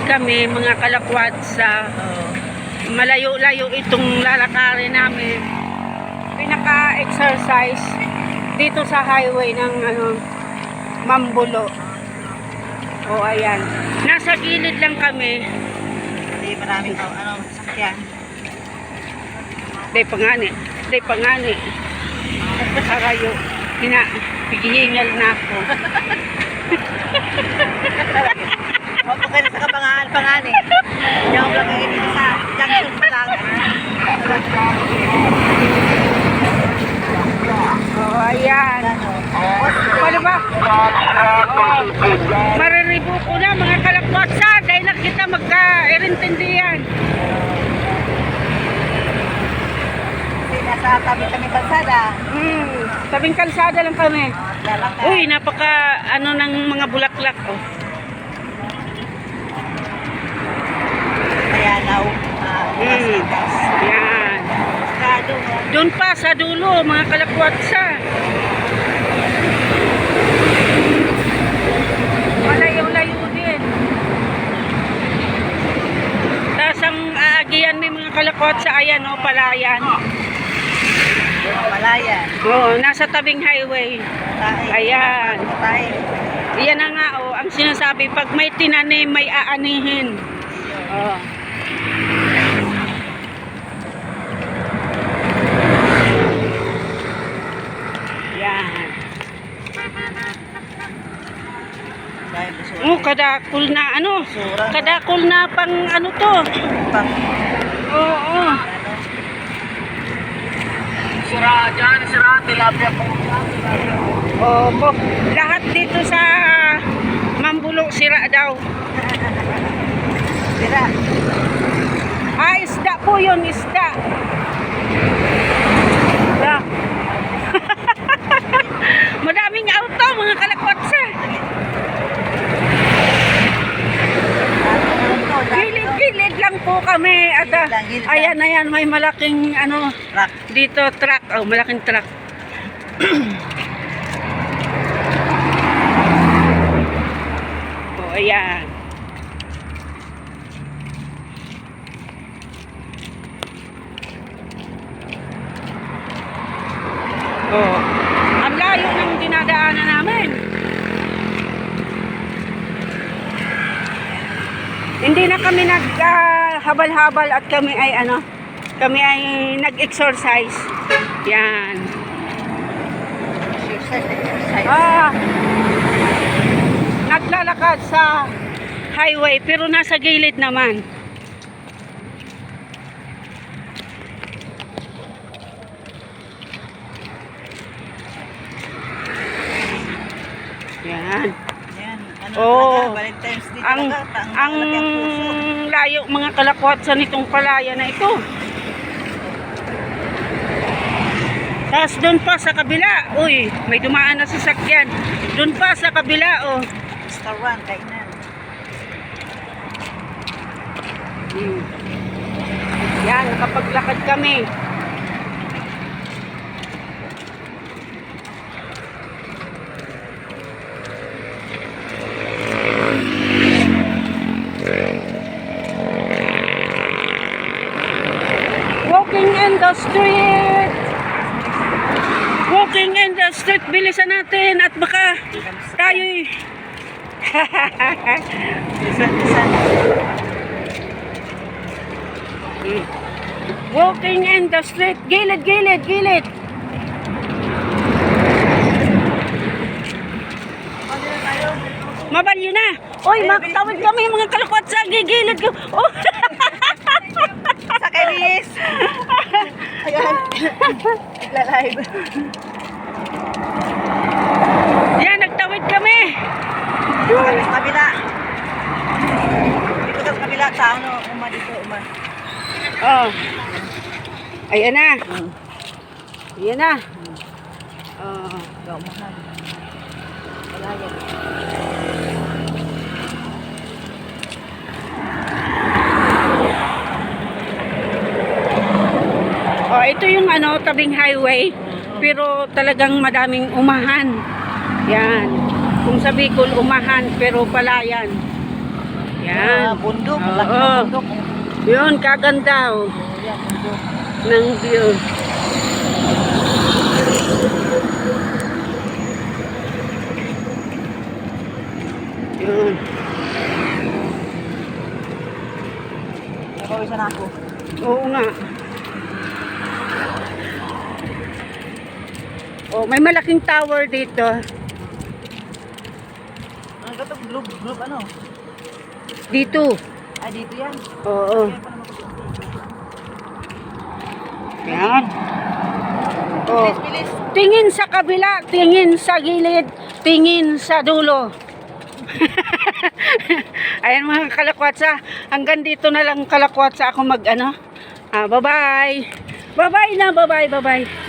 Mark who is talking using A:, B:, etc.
A: kami, mga kalakwat sa malayo-layo itong lalakarin namin. Pinaka-exercise dito sa highway ng Mambulo. O ayan. Nasa gilid lang kami.
B: Hindi maraming sasakyan.
A: Day pangani. Arayo. Pigihingal na ako.
B: Pagka na sa kapangaan eh. Yung lang kayo dito sa junction pa lang.
A: O ayan. Paano ba? Mariribo ko na mga kalakwatsa dahil lang kita magka-irintindihan.
B: Nasa tabi kami kalsada.
A: Tabing kalsada lang kami.
B: Lalakad.
A: Uy, napaka ng mga bulaklak. Oh.
B: Kaya now,
A: Yan. Doon pa sa dulo, mga kalakwatsa. Malayo-layo din. Tapos ang aagian may mga kalakwatsa, ayan o, palayan.
B: Malayan.
A: Oo, nasa tabing highway. Ayan. Iyan na nga o, ang sinasabi, pag may tinanim, may aanihin. Oo. Yan. Kadakul na kadakul na pang to. Oo.
B: Sira dyan, sira, tilapia po.
A: Opo. Lahat dito sa Mambulo, sira daw.
B: Sira.
A: Isda po yun, isda. Yeah. Madaming auto, mga kalakwatsa. Gilid-gilid lang po kami. At ayan, may malaking
B: Truck.
A: dito, truck. Oh, malaking truck. Oh, ayan. Oh, ang layo ng dinadaanan namin. Hindi na kami naghabal-habal at kami ay nag-exercise. Yan. Naglalakad sa highway pero nasa gilid naman. Yan.
B: Valentine's Day
A: Ang layo mga kalakwatsa nitong palaya na ito. Tapos doon pa sa kabila, uy, may dumaan na sasakyan. Doon pa sa kabila, oh.
B: Star 1, kainan.
A: Yan, nakapaglakad kami. Walking in the street. Walking in the street. Bilisan natin at baka tayo'y walking in the street. Gilid. Mabalyo na. Oy, makatawid kami mga kalakwatsa. Gigilid ko. Oh.
B: Sa kainis. Ayan. Nagla-live.
A: Yan, nagtawid kami.
B: Sa kabila. Dito sa kabila. Sa dito.
A: Oh. Ayan na. Ayan na. Oh.
B: Mahal. Wala yan.
A: Oh, ito yung tabing highway, pero talagang madaming umahan. Yan. Kung sa Bicol, umahan, pero palayan. Yan.
B: Bundok.
A: Oo.
B: Laki ng bundok.
A: Yun, kaganda oh,
B: Yan, bundok.
A: ng view. Yun.
B: Napawisan ako.
A: Oo nga. Oh, may malaking tower dito.
B: Ano ka to? Globe ano?
A: Dito.
B: Ay, dito yan.
A: Oo. Yan. Oh.
B: Bilis, bilis.
A: Tingin sa kabila, tingin sa gilid, tingin sa dulo. Ayan mga kalakwatsa, hanggang dito na lang kalakwatsa ako mag ano. Bye-bye. Bye-bye na, bye-bye, bye-bye.